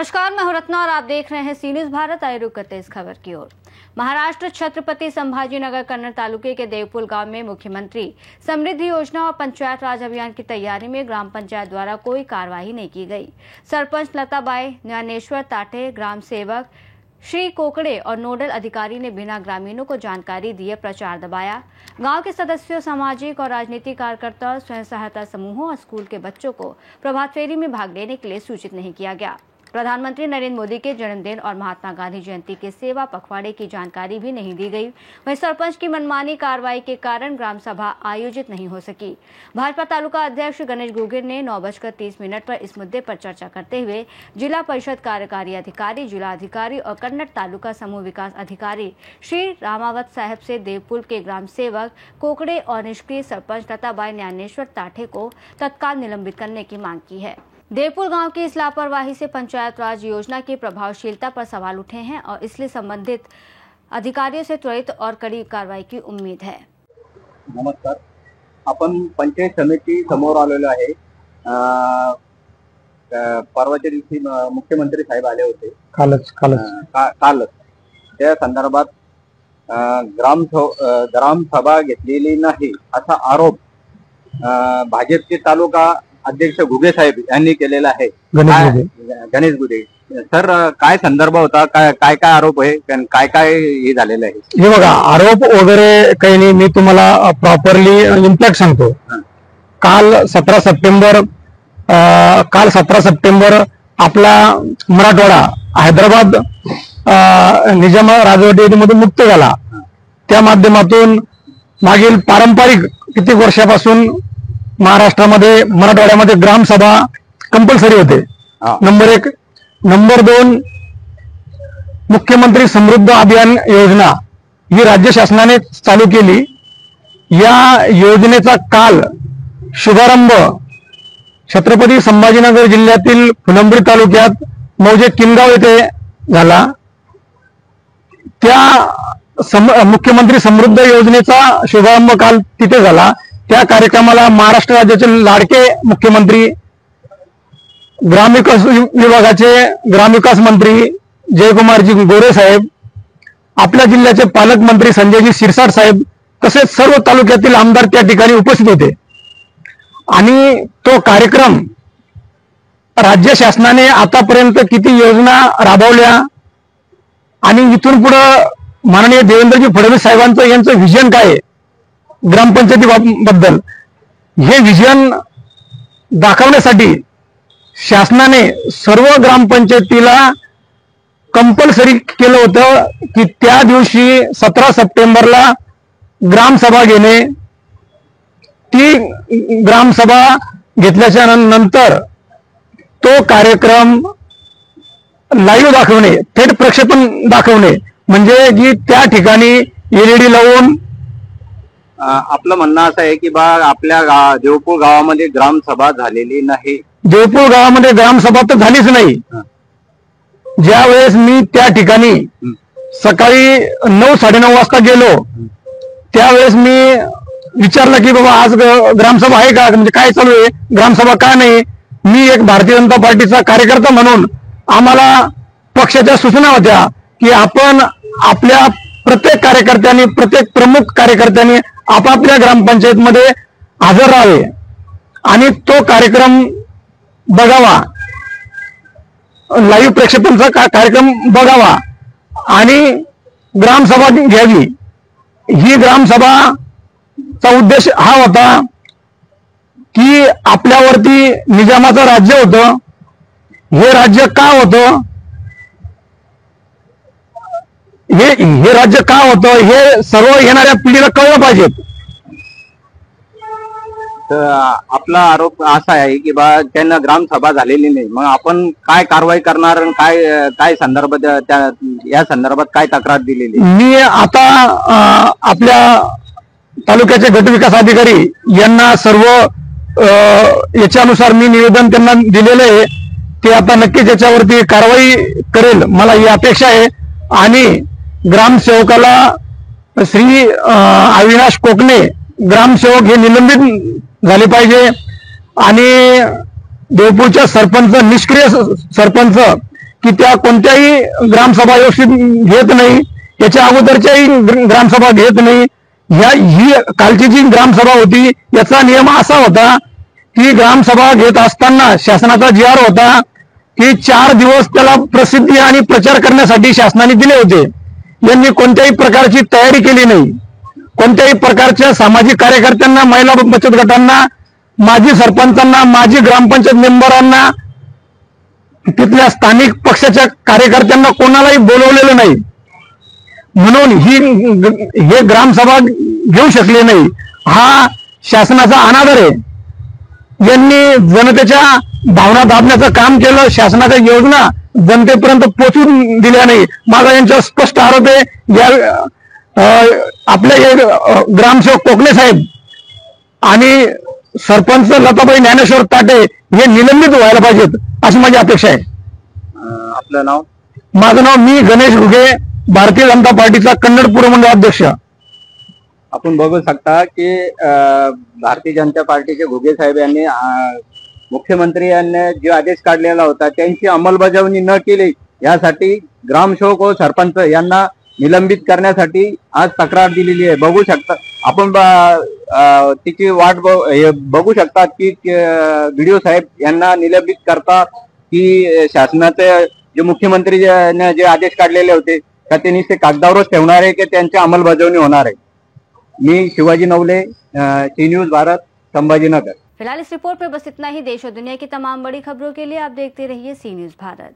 नमस्कार, मैं हूं रत्ना और आप देख रहे हैं सी न्यूज भारत। आइए रुक करते इस खबर की ओर। महाराष्ट्र छत्रपति संभाजीनगर कन्नड़ तालुके के देवपुर गांव में मुख्यमंत्री समृद्धि योजना और पंचायत राज अभियान की तैयारी में ग्राम पंचायत द्वारा कोई कार्यवाही नहीं की गई। सरपंच लताबाई, ज्ञानेश्वर ताटे, ग्राम सेवक श्री कोकड़े और नोडल अधिकारी ने बिना ग्रामीणों को जानकारी दिए प्रचार दबाया। गांव के सदस्यों, सामाजिक और राजनीतिक कार्यकर्ताओं, स्वयं सहायता समूहों और स्कूल के बच्चों को प्रभात फेरी में भाग लेने के लिए सूचित नहीं किया गया। प्रधानमंत्री नरेंद्र मोदी के जन्मदिन और महात्मा गांधी जयंती के सेवा पखवाड़े की जानकारी भी नहीं दी गई। वहीं सरपंच की मनमानी कार्रवाई के कारण ग्राम सभा आयोजित नहीं हो सकी। भाजपा तालुका अध्यक्ष गणेश गुर्जर ने 9:30 पर इस मुद्दे पर चर्चा करते हुए जिला परिषद कार्यकारी अधिकारी, जिला अधिकारी और कन्नड़ तालुका समूह विकास अधिकारी श्री रामावत साहब से देवपुर के ग्राम सेवक कोकड़े और निष्क्रिय सरपंच लताबाई ज्ञानेश्वर ताठे को तत्काल निलंबित करने की मांग की है। देवपुर गांव की इस लापरवाही से पंचायत राज योजना की प्रभावशीलता पर सवाल उठे हैं और इसलिए संबंधित अधिकारियों से त्वरित और कड़ी कार्रवाई की उम्मीद है। नमस्कार, आपण पंचायत समिती समोर आलेलो आहे। परवाच्या दिवशी मुख्यमंत्री साहेब आले होते कालच त्या संदर्भात ग्राम सभा घेतलेली नाही असा आरोप भाजपचे तालुका अध्यक्ष घुगे साहेब यांनी केलेला आहे। गणेश गुगे सर, काय संदर्भ होता, काय आरोप आहे, काय हे झालेलं आहे? हे बघा, आरोप वगैरे काही नाही, मी तुम्हाला प्रॉपरली इम्पॅक्ट सांगतो। काल 17 सप्टेंबर आपला मराठवाडा हैदराबाद निजाम राजवटीमधून मुक्त झाला। त्या माध्यमातून मागील पारंपरिक किती वर्षापासून महाराष्ट्रामध्ये मराठवाड्यामध्ये ग्रामसभा कंपल्सरी होते। नंबर 1। नंबर 2, मुख्यमंत्री समृद्ध अभियान योजना ही राज्य शासनाने चालू केली। या योजनेचा काल शुभारंभ छत्रपती संभाजीनगर जिल्ह्यातील फुलंब्री तालुक्यात मौजे किनगाव येथे झाला। त्या मुख्यमंत्री समृद्ध योजनेचा शुभारंभ काल तिथे झाला। त्या कार्यक्रमाला महाराष्ट्र राज्याचे लाडके मुख्यमंत्री, ग्रामविकास विभागाचे ग्रामविकास मंत्री जयकुमारजी गोरे साहेब, आपल्या जिल्ह्याचे पालकमंत्री संजयजी शिरसाट साहेब तसेच सर्व तालुक्यातील आमदार त्या ठिकाणी उपस्थित होते। आणि तो कार्यक्रम राज्य शासनाने आतापर्यंत किती योजना राबवल्या आणि इथून पुढे माननीय देवेंद्रजी फडणवीस साहेबांचं यांचं विजन काय आहे ग्रामपंचायतीबद्दल, हे विजन दाखवण्यासाठी शासनाने सर्व ग्रामपंचायतीला कंपल्सरी केलं होतं की त्या दिवशी 17 सप्टेंबरला ग्रामसभा घेणे। ती ग्रामसभा घेतल्याच्या नंतर तो कार्यक्रम लाईव्ह दाखवणे, थेट प्रक्षेपण दाखवणे, म्हणजे की त्या ठिकाणी LED लावून। आपलं म्हणणं असं आहे की बा आपल्या देवपूर गावामध्ये ग्रामसभा झालेली नाही। देवपूर गावामध्ये ग्रामसभा तर झालीच नाही। ज्या वेळेस मी त्या ठिकाणी सकाळी 9-9:30 वाजता गेलो त्यावेळेस मी विचारलं की बाबा आज ग्रामसभा आहे का, म्हणजे काय चालू आहे, ग्रामसभा का नाही। मी एक भारतीय जनता पार्टीचा कार्यकर्ता म्हणून आम्हाला पक्षाच्या सूचना होत्या की आपण आपल्या प्रत्येक कार्यकर्त्यांनी, प्रत्येक प्रमुख कार्यकर्त्यांनी आपापल्या ग्रामपंचायत मध्ये हजर राहावे आणि तो कार्यक्रम बघावा, लाईव्ह प्रक्षेपणचा कार्यक्रम बघावा आणि ग्रामसभा घ्यावी। ही ग्रामसभाचा उद्देश हा होता की आपल्यावरती निजामाचं राज्य होतं, हे राज्य का होतं, हे राज्य का होतं हे सर्व येणाऱ्या पिढीला कळलं पाहिजे। तर आपला आरोप असा आहे की बा त्यांना ग्रामसभा झालेली नाही, मग आपण काय कारवाई करणार आणि काय संदर्भात या संदर्भात काय तक्रार दिलेली? मी आता आपल्या तालुक्याचे गटविकास अधिकारी यांना सर्व याच्यानुसार मी निवेदन त्यांना दिलेलं आहे। ते आता नक्कीच याच्यावरती कारवाई करेल, मला ही अपेक्षा आहे। आणि ग्रामसेवकाला श्री अविनाश कोकणे ग्रामसेवक हे निलंबित झाले पाहिजे आणि देवपूरच्या सरपंच, निष्क्रिय सरपंच की त्या कोणत्याही ग्रामसभा व्यवस्थित घेत नाही, याच्या अगोदरच्याही ग्रामसभा घेत नाही. ही कालची जी ग्रामसभा होती याचा नियम असा होता की ग्रामसभा घेत असताना शासनाचा जी आर होता की 4 दिवस त्याला प्रसिद्धी आणि प्रचार करण्यासाठी शासनाने दिले होते. यांनी कोणत्याही प्रकारची तयारी केली नाही. कोणत्याही प्रकारच्या सामाजिक कार्यकर्त्यांना, महिला बचत गटांना, माजी सरपंचांना, माजी ग्रामपंचायत मेंबरांना, तिथल्या स्थानिक पक्षाच्या कार्यकर्त्यांना कोणालाही बोलवलेलं नाही. म्हणून हे ग्रामसभा घेऊ शकले नाही. हा शासनाचा अनादर आहे. यांनी जनतेच्या भावना दाबण्याचं काम केलं. शासनाच्या योजना जनतेपर्यंत पोहोचून दिल्या नाही. माझा यांच्यावर स्पष्ट आरोप आहे. आपले ग्रामसेवक कोकणे साहेब आणि सरपंच लताबाई ज्ञानेश्वर ताटे हे निलंबित व्हायला पाहिजेत अशी माझी अपेक्षा आहे. आपलं नाव? माझं नाव मी गणेश घुगे, भारतीय जनता पार्टीचा कन्नड पूर्व मंडळ अध्यक्ष. आपण बघू शकता की भारतीय जनता पार्टीचे घुगे साहेब यांनी मुख्यमंत्री यांनी जे आदेश काढलेला होता त्यांची अंमलबजावणी न केली यासाठी ग्रामसेवक व सरपंच यांना निलंबित करण्यासाठी आज तक्रार दिलेली आहे. बघू शकता आपण तिची वाट बघू शकतात की व्हिडिओ साहेब यांना निलंबित करता की शासनाचे जे मुख्यमंत्री जे आदेश काढलेले होते का ते नुसते कागदावरच ठेवणार आहे की त्यांची अंमलबजावणी होणार आहे. मी शिवाजी नवले, सी न्यूज भारत, संभाजीनगर. फिलहाल इस रिपोर्ट में बस इतना ही. देश और दुनिया की तमाम बड़ी खबरों के लिए आप देखते रहिए सी न्यूज भारत.